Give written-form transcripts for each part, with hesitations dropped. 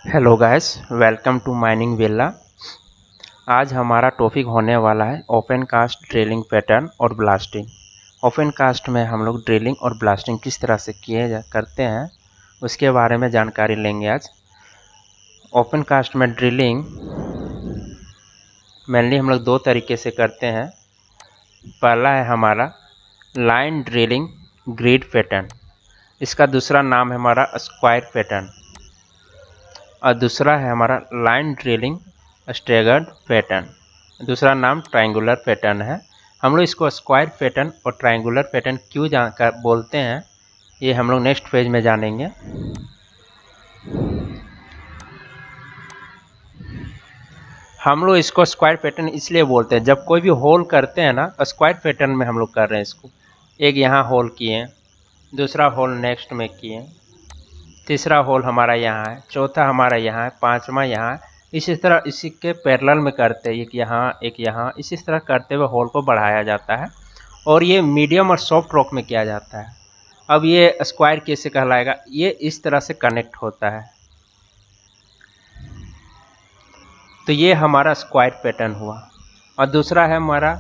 Hello guys, welcome to mining villa. आज हमारा topic होने वाला है ओपन कास्ट ड्रिलिंग पैटर्न और ब्लास्टिंग। ओपन कास्ट में हम लोग ड्रिलिंग और ब्लास्टिंग किस तरह से करते हैं उसके बारे में जानकारी लेंगे आज। ओपन कास्ट में ड्रिलिंग मेनली हम लोग दो तरीके से करते हैं। पहला है हमारा लाइन ड्रिलिंग ग्रिड पैटर्न, इसका दूसरा नाम है हमारा स्क्वायर पैटर्न, और दूसरा है हमारा लाइन ड्रिलिंग स्टैगर्ड पैटर्न, दूसरा नाम ट्रायंगुलर पैटर्न है। हम लोग इसको स्क्वायर पैटर्न और ट्रायंगुलर पैटर्न क्यों जानकर बोलते हैं ये हम लोग नेक्स्ट पेज में जानेंगे। हम लोग इसको स्क्वायर पैटर्न इसलिए बोलते हैं, जब कोई भी होल करते हैं ना, स्क्वायर पैटर्न में हम लोग कर रहे हैं इसको। एक यहाँ होल किए, दूसरा होल नेक्स्ट में किए, तीसरा होल हमारा यहाँ है, चौथा हमारा यहाँ है, पांचवा यहाँ है। इसी तरह इसी के पैरेलल में करते हैं, एक यहाँ, इसी तरह करते हुए होल को बढ़ाया जाता है और ये मीडियम और सॉफ्ट रॉक में किया जाता है। अब ये स्क्वायर कैसे कहलाएगा, ये इस तरह से कनेक्ट होता है, तो ये हमारा स्क्वायर पैटर्न हुआ। और दूसरा है हमारा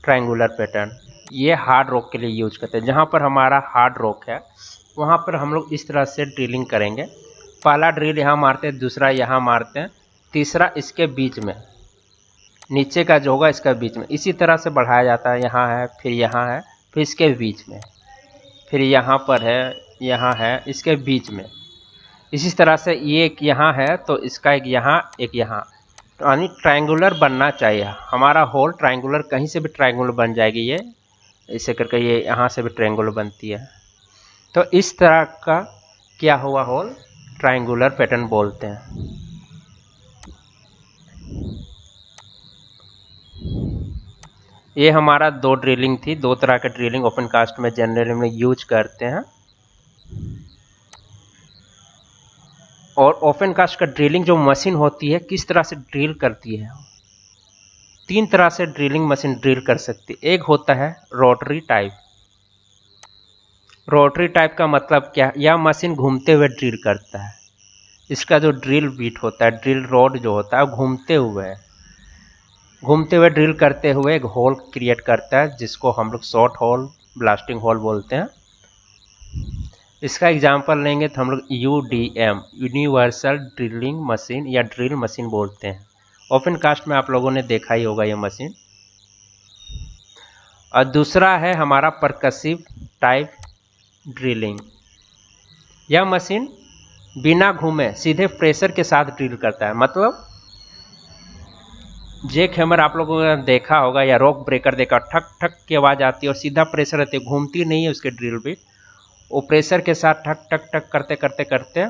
ट्रायंगुलर पैटर्न, ये हार्ड रॉक के लिए यूज करते हैं। जहाँ पर हमारा हार्ड रॉक है वहाँ पर हम लोग इस तरह से ड्रिलिंग करेंगे। पहला ड्रिल यहाँ मारते हैं, दूसरा यहाँ मारते हैं, तीसरा इसके बीच में, नीचे का जो होगा इसका बीच में, इसी तरह से बढ़ाया जाता है। यहाँ है, फिर यहाँ है, फिर इसके बीच में, फिर यहाँ पर है, यहाँ है, इसके बीच में। इसी तरह से ये एक यहाँ है तो इसका एक यहाँ, एक यहाँ, यानी ट्रायंगुलर बनना चाहिए हमारा होल। ट्रायंगुलर कहीं से भी ट्रायंगुलर बन जाएगी, ये ऐसे करके ये यहाँ से भी ट्रायंगुलर बनती है। तो इस तरह का क्या हुआ होल, ट्रायंगुलर पैटर्न बोलते हैं। ये हमारा दो ड्रिलिंग थी, दो तरह का ड्रिलिंग ओपन कास्ट में जनरली में यूज करते हैं। और ओपन कास्ट का ड्रिलिंग जो मशीन होती है किस तरह से ड्रिल करती है, तीन तरह से ड्रिलिंग मशीन ड्रिल कर सकती है। एक होता है रोटरी टाइप। रोटरी टाइप का मतलब क्या, यह मशीन घूमते हुए ड्रिल करता है। इसका जो ड्रिल बीट होता है, ड्रिल रॉड जो होता है, घूमते हुए ड्रिल करते हुए एक होल क्रिएट करता है, जिसको हम लोग शॉर्ट होल, ब्लास्टिंग होल बोलते हैं। इसका एग्जांपल लेंगे तो हम लोग यूडीएम, यूनिवर्सल ड्रिलिंग मशीन या ड्रिल मशीन बोलते हैं। ओपन कास्ट में आप लोगों ने देखा ही होगा ये मशीन। और दूसरा है हमारा परकसिव टाइप ड्रिलिंग। यह मशीन बिना घूमे सीधे प्रेशर के साथ ड्रिल करता है। मतलब जैक हैमर आप लोगों ने देखा होगा या रॉक ब्रेकर देखा, ठक ठक की आवाज़ आती है और सीधा प्रेशर रहती है, घूमती नहीं है उसके ड्रिल भी, वो प्रेशर के साथ ठक ठक ठक करते करते करते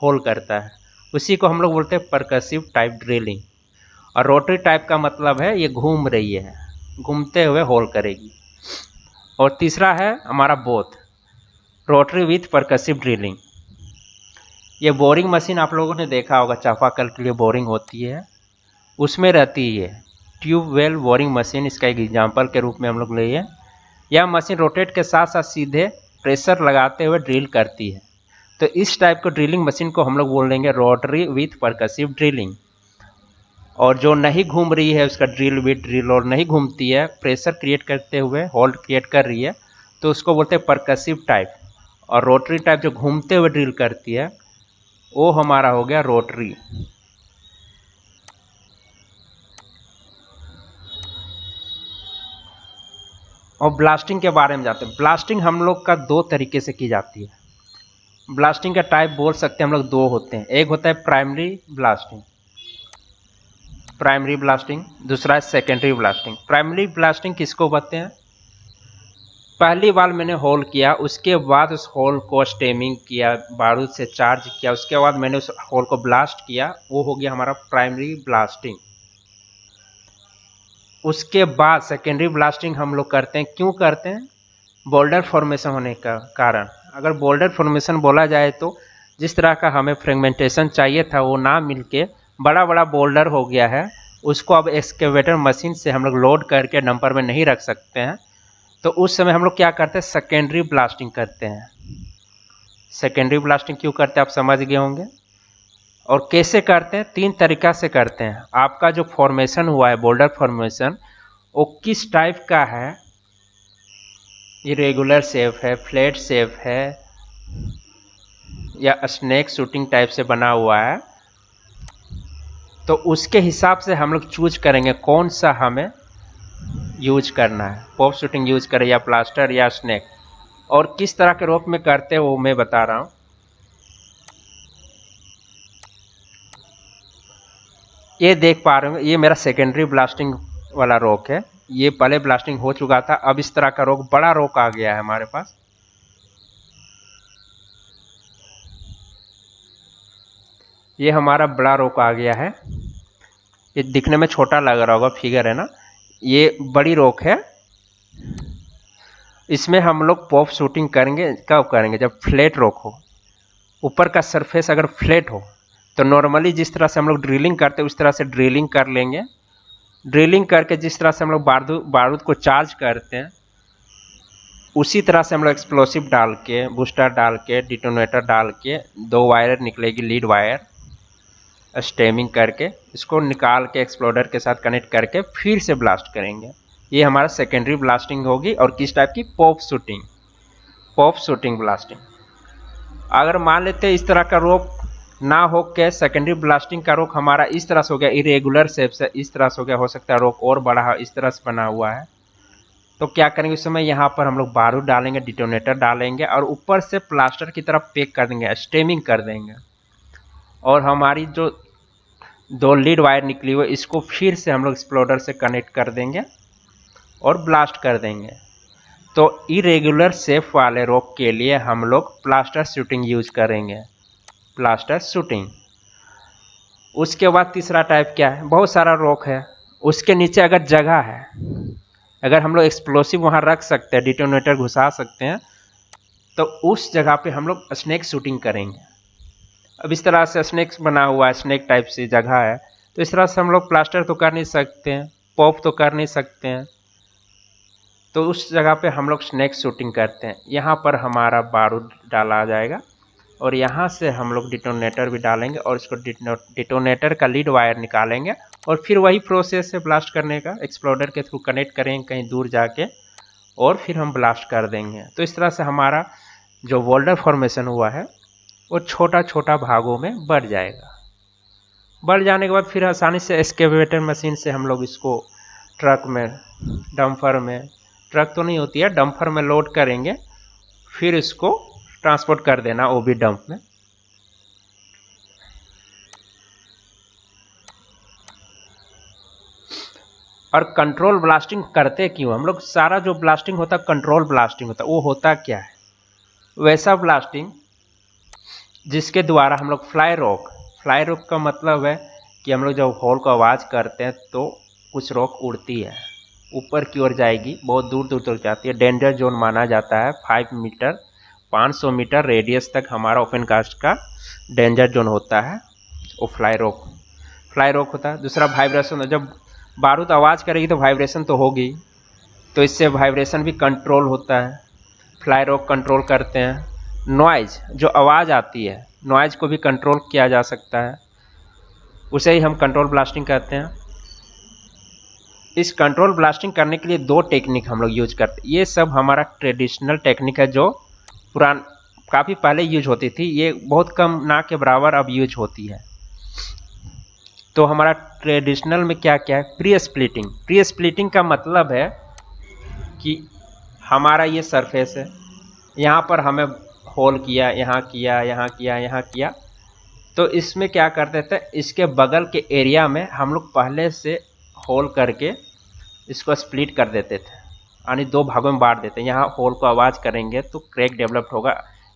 होल करता है। उसी को हम लोग बोलते हैं परकसिव टाइप ड्रिलिंग। और रोटरी टाइप का मतलब है ये घूम रही है, घूमते हुए होल करेगी। और तीसरा है हमारा बोथ, रोटरी विथ परकसिव ड्रिलिंग। ये बोरिंग मशीन आप लोगों ने देखा होगा, चापाकल के लिए बोरिंग होती है, उसमें रहती है ट्यूबवेल बोरिंग मशीन। इसका एक एग्जाम्पल के रूप में हम लोग लिए। यह मशीन रोटेट के साथ साथ सीधे प्रेशर लगाते हुए ड्रिल करती है। तो इस टाइप को ड्रिलिंग मशीन को हम लोग बोल देंगे रोटरी विथ परकसिव ड्रिलिंग। और जो नहीं घूम रही है उसका ड्रिल विथ ड्रिल, और नहीं घूमती है, प्रेशर क्रिएट करते हुए होल्ड क्रिएट कर रही है, तो उसको बोलते हैं परकसिव टाइप। और रोटरी टाइप जो घूमते हुए ड्रिल करती है वो हमारा हो गया रोटरी। और ब्लास्टिंग के बारे में जाते हैं। ब्लास्टिंग हम लोग का दो तरीके से की जाती है। ब्लास्टिंग का टाइप बोल सकते हैं हम लोग दो होते हैं। एक होता है प्राइमरी ब्लास्टिंग, दूसरा है सेकेंडरी ब्लास्टिंग। प्राइमरी ब्लास्टिंग किसको बोलते हैं, पहली बार मैंने होल किया, उसके बाद उस होल को स्टेमिंग किया, बारूद से चार्ज किया, उसके बाद मैंने उस होल को ब्लास्ट किया, वो हो गया हमारा प्राइमरी ब्लास्टिंग। उसके बाद सेकेंडरी ब्लास्टिंग हम लोग करते हैं। क्यों करते हैं, बोल्डर फॉर्मेशन होने का कारण। अगर बोल्डर फॉर्मेशन बोला जाए तो जिस तरह का हमें फ्रेगमेंटेशन चाहिए था वो ना मिलके बड़ा बड़ा बोल्डर हो गया है, उसको अब एक्सकेवेटर मशीन से हम लोग लोड करके डंपर में नहीं रख सकते हैं, तो उस समय हम लोग क्या करते हैं, सेकेंडरी ब्लास्टिंग करते हैं। सेकेंडरी ब्लास्टिंग क्यों करते हैं आप समझ गए होंगे। और कैसे करते हैं? 3 तरीका से करते हैं। आपका जो फॉर्मेशन हुआ है बोल्डर फॉर्मेशन, वो किस टाइप का है, इरेगुलर शेप है, फ्लैट शेप है या स्नेक शूटिंग टाइप से बना हुआ है, तो उसके हिसाब से हम लोग चूज करेंगे कौन सा हमें यूज करना है, पॉप शूटिंग यूज करें या प्लास्टर या स्नेक। और किस तरह के रोप में करते हैं वो मैं बता रहा हूँ। ये देख पा रहे हो, ये मेरा सेकेंडरी ब्लास्टिंग वाला रोक है। ये पहले ब्लास्टिंग हो चुका था, अब इस तरह का रोक, बड़ा रोक आ गया है हमारे पास। ये हमारा बड़ा रोक आ गया है। ये दिखने में छोटा लग रहा होगा, फिगर है ना, ये बड़ी रोक है। इसमें हम लोग पॉप शूटिंग करेंगे। कब करेंगे? जब फ्लैट रोक हो, ऊपर का सरफेस अगर फ्लैट हो, तो नॉर्मली जिस तरह से हम लोग ड्रिलिंग करते हैं उस तरह से ड्रिलिंग कर लेंगे। ड्रिलिंग करके जिस तरह से हम लोग बारूद को चार्ज करते हैं, उसी तरह से हम लोग एक्सप्लोसिव डाल के, बूस्टर डाल के, डिटोनेटर डाल के, 2 वायर निकलेगी लीड वायर, स्टेमिंग करके इसको निकाल के एक्सप्लोडर के साथ कनेक्ट करके फिर से ब्लास्ट करेंगे। ये हमारा सेकेंडरी ब्लास्टिंग होगी। और किस टाइप की? Pop shooting, pop shooting blasting. अगर मान लेते हैं इस तरह का रोप ना हो के सेकेंडरी ब्लास्टिंग का रोक हमारा इस तरह से हो गया, इरेगुलर शेप से इस तरह से हो गया, हो सकता है रोक और बड़ा इस तरह से बना हुआ है, तो क्या करेंगे उस समय? यहाँ पर हम लोग बारूद डालेंगे, डिटोनेटर डालेंगे और ऊपर से प्लास्टर की तरफ पैक कर देंगे, स्टेमिंग कर देंगे। और हमारी जो 2 लीड वायर निकली हुई इसको फिर से हम लोग एक्सप्लोडर से कनेक्ट कर देंगे और ब्लास्ट कर देंगे। तो इरेगुलर शेप वाले रोक के लिए हम लोग प्लास्टर शूटिंग यूज करेंगे, प्लास्टर शूटिंग। उसके बाद तीसरा टाइप क्या है? बहुत सारा रोक है, उसके नीचे अगर जगह है, अगर हम लोग एक्सप्लोसिव वहाँ रख सकते हैं, डिटोनेटर घुसा सकते हैं, तो उस जगह पे हम लोग स्नेक शूटिंग करेंगे। अब इस तरह से स्नेक बना हुआ है, स्नेक टाइप से जगह है, तो इस तरह से हम लोग प्लास्टर तो कर नहीं सकते हैं, पॉप तो कर नहीं सकते हैं, तो उस जगह पे हम लोग स्नेक शूटिंग करते हैं। यहाँ पर हमारा बारूद डाला जाएगा और यहाँ से हम लोग डिटोनेटर भी डालेंगे और इसको डिटोनेटर का लीड वायर निकालेंगे और फिर वही प्रोसेस है ब्लास्ट करने का, एक्सप्लोडर के थ्रू कनेक्ट करेंगे कहीं दूर जाके और फिर हम ब्लास्ट कर देंगे। तो इस तरह से हमारा जो बोल्डर फॉर्मेशन हुआ है वो छोटा छोटा भागों में बढ़ जाएगा। बढ़ जाने के बाद फिर आसानी से एक्सकेवेटर मशीन से हम लोग इसको ट्रक में, डंपर में, ट्रक तो नहीं होती है, डंपर में लोड करेंगे, फिर इसको ट्रांसपोर्ट कर देना वो भी डंप में। और कंट्रोल ब्लास्टिंग करते क्यों हम लोग? सारा जो ब्लास्टिंग होता है कंट्रोल ब्लास्टिंग होता है। वो होता क्या है? वैसा ब्लास्टिंग जिसके द्वारा हम लोग फ्लाई रॉक का मतलब है कि हम लोग जब होल को आवाज़ करते हैं तो कुछ रॉक उड़ती है, ऊपर की ओर जाएगी, बहुत दूर दूर तक जाती है। डेंजर जोन माना जाता है 5 मीटर 500 मीटर रेडियस तक हमारा ओपन कास्ट का डेंजर जोन होता है, वो फ्लाई रॉक होता है। दूसरा वाइब्रेशन, जब बारूद आवाज़ करेगी तो वाइब्रेशन तो होगी, तो इससे वाइब्रेशन भी कंट्रोल होता है, फ्लाई रॉक कंट्रोल करते हैं। नॉइज, जो आवाज़ आती है, नॉइज को भी कंट्रोल किया जा सकता है, उसे ही हम कंट्रोल ब्लास्टिंग कहते हैं। इस कंट्रोल ब्लास्टिंग करने के लिए 2 टेक्निक हम लोग यूज करते हैं। ये सब हमारा ट्रेडिशनल टेक्निक है जो काफ़ी पहले यूज होती थी, ये बहुत कम, ना के बराबर अब यूज होती है। तो हमारा ट्रेडिशनल में क्या क्या है? प्री स्प्लिटिंग का मतलब है कि हमारा ये सरफेस है, यहाँ पर हमें होल किया, यहाँ किया, यहाँ किया, यहाँ किया, तो इसमें क्या करते थे, इसके बगल के एरिया में हम लोग पहले से होल करके इसको स्प्लिट कर देते थे, यानी 2 भागों में बांट देते हैं। यहाँ होल को आवाज़ करेंगे तो क्रैक डेवलप होगा,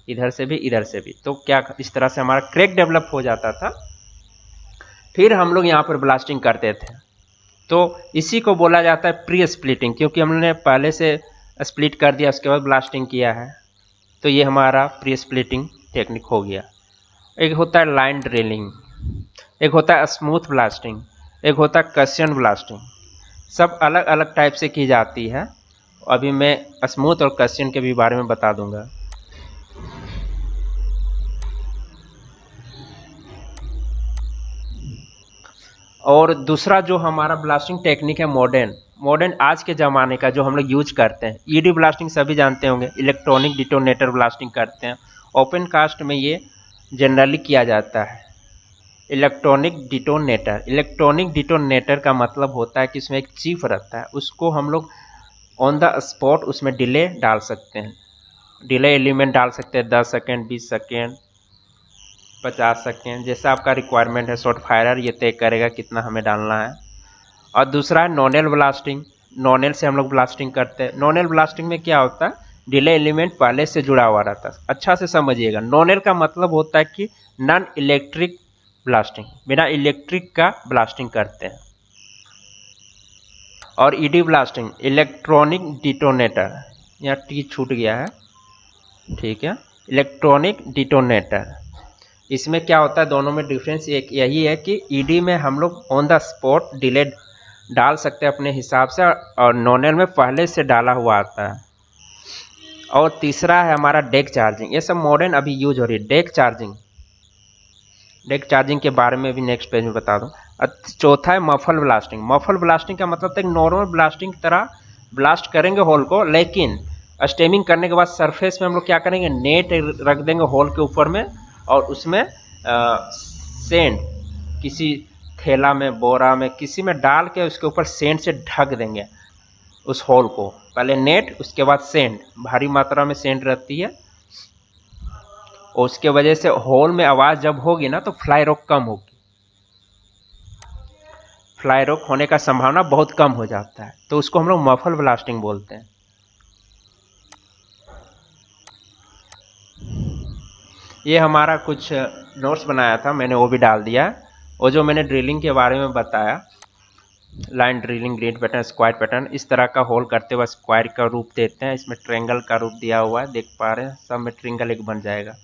इधर से भी इधर से भी, तो क्या इस तरह से हमारा क्रैक डेवलप हो जाता था। फिर हम लोग यहाँ पर ब्लास्टिंग करते थे, तो इसी को बोला जाता है प्री स्प्लिटिंग, क्योंकि हमने पहले से स्प्लिट कर दिया उसके बाद ब्लास्टिंग किया है, तो ये हमारा प्री स्प्लिटिंग टेक्निक हो गया। एक होता है लाइन ड्रिलिंग, एक होता है स्मूथ ब्लास्टिंग, एक होता है कशन ब्लास्टिंग। सब अलग अलग टाइप से की जाती है। अभी मैं स्मूथ और कशन के भी बारे में बता दूंगा। और दूसरा जो हमारा ब्लास्टिंग टेक्निक है मॉडर्न आज के ज़माने का जो हम लोग यूज करते हैं, ईडी ब्लास्टिंग सभी जानते होंगे, इलेक्ट्रॉनिक डिटोनेटर ब्लास्टिंग करते हैं। ओपन कास्ट में ये जनरली किया जाता है। इलेक्ट्रॉनिक डिटोनेटर का मतलब होता है कि इसमें एक चिप रहता है, उसको हम लोग ऑन द स्पॉट उसमें डिले डाल सकते हैं, डिले एलिमेंट डाल सकते हैं 10 सेकेंड, 20 सेकेंड, 50 सेकेंड, जैसा आपका रिक्वायरमेंट है। शॉर्ट फायरर ये तय करेगा कितना हमें डालना है। और दूसरा है नॉनेल ब्लास्टिंग। नॉनेल से हम लोग ब्लास्टिंग करते हैं। नॉनेल ब्लास्टिंग में क्या होता है, डिले एलिमेंट पहले से जुड़ा हुआ रहता है। अच्छा से समझिएगा, नॉनेल का मतलब होता है कि नॉन इलेक्ट्रिक ब्लास्टिंग, बिना इलेक्ट्रिक का ब्लास्टिंग करते हैं। और ईडी ब्लास्टिंग, इलेक्ट्रॉनिक डिटोनेटर, यहाँ टी छूट गया है, ठीक है, इलेक्ट्रॉनिक डिटोनेटर। इसमें क्या होता है, दोनों में डिफरेंस एक यही है कि ईडी में हम लोग ऑन द स्पॉट डिले डाल सकते हैं अपने हिसाब से, और नॉनेल में पहले से डाला हुआ आता है। और तीसरा है हमारा डेक चार्जिंग। ये सब मॉडर्न अभी यूज हो रही है। डेक चार्जिंग के बारे में भी नेक्स्ट पेज में बता दूं। चौथा है मफल ब्लास्टिंग। मफल ब्लास्टिंग का मतलब एक नॉर्मल ब्लास्टिंग की तरह ब्लास्ट करेंगे होल को, लेकिन स्टेमिंग करने के बाद सरफेस में हम लोग क्या करेंगे, नेट रख देंगे होल के ऊपर में, और उसमें सेंड किसी थैला में, बोरा में, किसी में डाल के उसके ऊपर सेंड से ढक देंगे उस होल को। पहले नेट, उसके बाद सेंड, भारी मात्रा में सेंड रहती है, और उसके वजह से होल में आवाज़ जब होगी ना तो फ्लाई रॉक कम होगी, फ्लाई रॉक होने का संभावना बहुत कम हो जाता है, तो उसको हम लोग मफल ब्लास्टिंग बोलते हैं। ये हमारा कुछ नोट्स बनाया था, मैंने वो भी डाल दिया। और जो मैंने ड्रिलिंग के बारे में बताया, line drilling, grid pattern, square pattern, इस तरह का होल करते हुए स्क्वायर का रूप देते हैं। इसमें ट्रायंगल का रूप दिया हुआ है, देख पा रहे हैं, सब में ट्रायंगल एक बन जाएगा।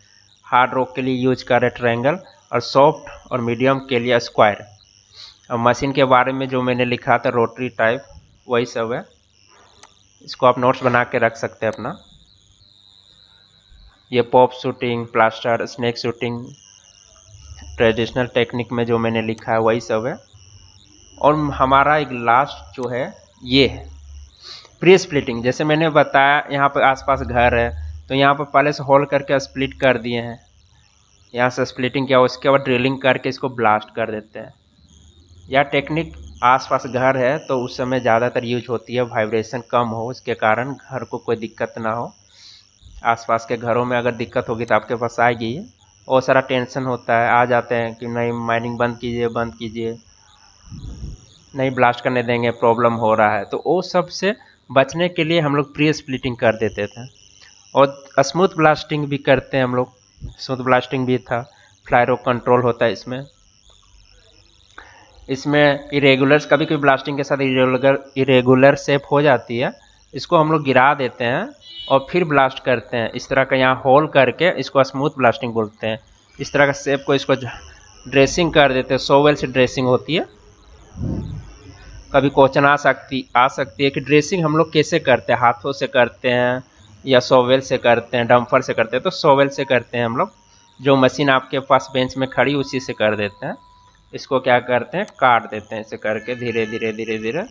हार्ड रॉक के लिए यूज कर रहे ट्रायंगल, और सॉफ्ट और मीडियम के लिए स्क्वायर। और मशीन के बारे में जो मैंने लिखा था रोटरी टाइप, वही सब है। इसको आप नोट्स बना के रख सकते हैं अपना। ये pop shooting, plaster, snake shooting, traditional technique में जो मैंने लिखा है वही सब है। और हमारा एक लास्ट जो है ये है प्री स्प्लिटिंग। जैसे मैंने बताया, यहाँ पर आसपास घर है, तो यहाँ पर पहले से होल करके स्प्लिट कर दिए हैं, यहाँ से स्प्लिटिंग किया, उसके बाद ड्रिलिंग करके इसको ब्लास्ट कर देते हैं। यह टेक्निक आसपास घर है तो उस समय ज़्यादातर यूज होती है, वाइब्रेशन कम हो, उसके कारण घर को कोई दिक्कत ना हो। आसपास के घरों में अगर दिक्कत होगी तो आपके पास आएगी। और सारा टेंशन होता है, आ जाते हैं कि नहीं माइनिंग बंद कीजिए, नहीं ब्लास्ट करने देंगे, प्रॉब्लम हो रहा है। तो वो सब से बचने के लिए हम लोग प्री स्प्लिटिंग कर देते थे। और स्मूथ ब्लास्टिंग भी करते हैं हम लोग, स्मूथ ब्लास्टिंग भी था, फ्लाई रॉक कंट्रोल होता है इसमें इरेगुलर्स, कभी कभी ब्लास्टिंग के साथ इरेगुलर शेप हो जाती है, इसको हम लोग गिरा देते हैं और फिर ब्लास्ट करते हैं। इस तरह का यहाँ होल करके इसको स्मूथ ब्लास्टिंग बोलते हैं। इस तरह का शेप को इसको ड्रेसिंग कर देते हैं, सोवेल से ड्रेसिंग होती है। कभी क्वेश्चन आ सकती है कि ड्रेसिंग हम लोग कैसे करते हैं, हाथों से करते हैं या सोवेल से करते हैं, डम्फर से करते हैं। तो सोवेल से करते हैं हम लोग, जो मशीन आपके पास बेंच में खड़ी उसी से कर देते हैं। इसको क्या करते हैं, काट देते हैं, ऐसे करके धीरे धीरे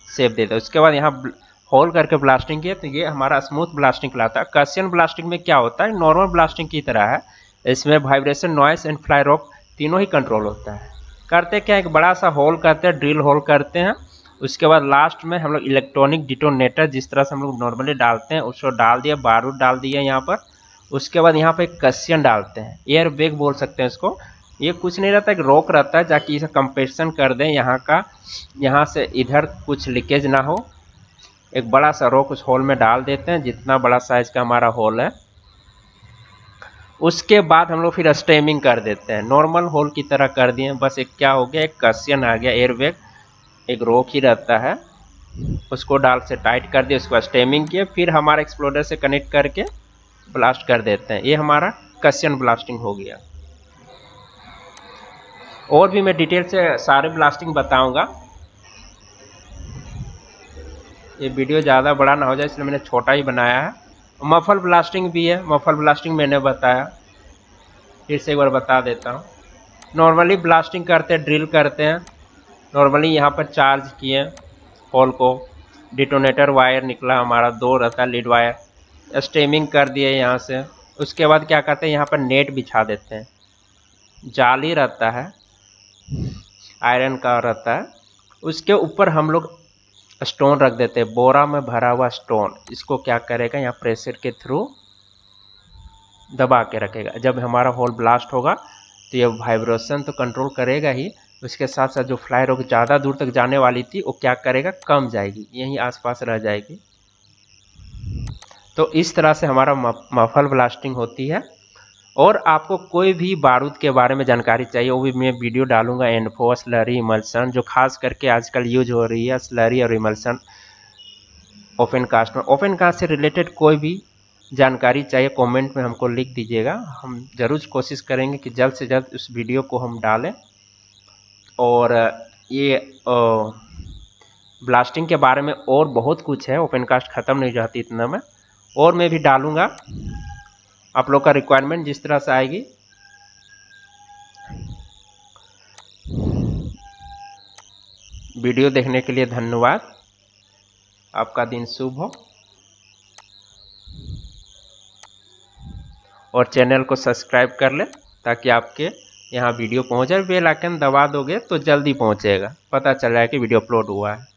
शेप देते हैं। उसके बाद यहाँ होल करके ब्लास्टिंग किए, तो ये हमारा स्मूथ ब्लास्टिंग कहलाता है। गॉसियन ब्लास्टिंग में क्या होता है, नॉर्मल ब्लास्टिंग की तरह है, इसमें vibration, noise and fly rock तीनों ही कंट्रोल होता है। करते क्या, एक बड़ा सा होल करते हैं, ड्रिल होल करते हैं, उसके बाद लास्ट में हम लोग इलेक्ट्रॉनिक डिटोनेटर जिस तरह से हम लोग नॉर्मली डालते हैं उसको डाल दिया, बारूद डाल दिया यहाँ पर। उसके बाद यहाँ पे गॉसियन डालते हैं, एयर बैग बोल सकते हैं इसको। ये कुछ नहीं रहता, एक रॉक रहता है ताकि इसे कंप्रेशन कर दें यहाँ से इधर कुछ लीकेज ना हो। एक बड़ा सा रॉक उस होल में डाल देते हैं, जितना बड़ा साइज का हमारा होल है। उसके बाद हम लोग फिर स्टेमिंग कर देते हैं, नॉर्मल होल की तरह कर दिए। बस एक क्या हो गया, एक गॉसियन आ गया, एयर बैग, एक रॉक ही रहता है, उसको डाल से टाइट कर दिया, उसको स्टेमिंग किए, फिर हमारा एक्सप्लोडर से कनेक्ट करके ब्लास्ट कर देते हैं। ये हमारा गॉसियन ब्लास्टिंग हो गया। और भी मैं डिटेल से सारे ब्लास्टिंग बताऊंगा। ये वीडियो ज़्यादा बड़ा ना हो जाए इसलिए मैंने छोटा ही बनाया है। मफल ब्लास्टिंग भी है, मफल ब्लास्टिंग मैंने बताया, फिर से एक बार बता देता हूँ। नॉर्मली ब्लास्टिंग करते हैं, ड्रिल करते हैं, नॉर्मली यहाँ पर चार्ज किए होल को, डिटोनेटर वायर निकला हमारा, 2 रहता है लीड वायर, स्टेमिंग कर दिए यहाँ से। उसके बाद क्या करते हैं, यहाँ पर नेट बिछा देते हैं, जाली रहता है आयरन का रहता है, उसके ऊपर हम लोग स्टोन रख देते हैं, बोरा में भरा हुआ स्टोन। इसको क्या करेगा, यहाँ प्रेशर के थ्रू दबा के रखेगा। जब हमारा होल ब्लास्ट होगा तो ये वाइब्रेशन तो कंट्रोल करेगा ही, उसके साथ साथ जो फ्लाई रॉक ज़्यादा दूर तक जाने वाली थी वो क्या करेगा, कम जाएगी, यहीं आसपास रह जाएगी। तो इस तरह से हमारा मफल ब्लास्टिंग होती है। और आपको कोई भी बारूद के बारे में जानकारी चाहिए, वो भी मैं वीडियो डालूंगा, एनफो, स्लरी, इमल्सन, जो खास करके आजकल यूज हो रही है, स्लरी और इमल्सन ओपन कास्ट में। ओपन कास्ट से रिलेटेड कोई भी जानकारी चाहिए कमेंट में हमको लिख दीजिएगा, हम ज़रूर कोशिश करेंगे कि जल्द से जल्द उस वीडियो को हम डालें। और ये ब्लास्टिंग के बारे में और बहुत कुछ है, ओपन कास्ट ख़त्म नहीं जाती इतना में, और मैं भी डालूंगा, आप लोग का रिक्वायरमेंट जिस तरह से आएगी। वीडियो देखने के लिए धन्यवाद, आपका दिन शुभ हो। और चैनल को सब्सक्राइब कर ले ताकि आपके यहाँ वीडियो पहुँचे। बेल आइकन दबा दोगे तो जल्दी पहुँचेगा, पता चल जाएगा कि वीडियो अपलोड हुआ है।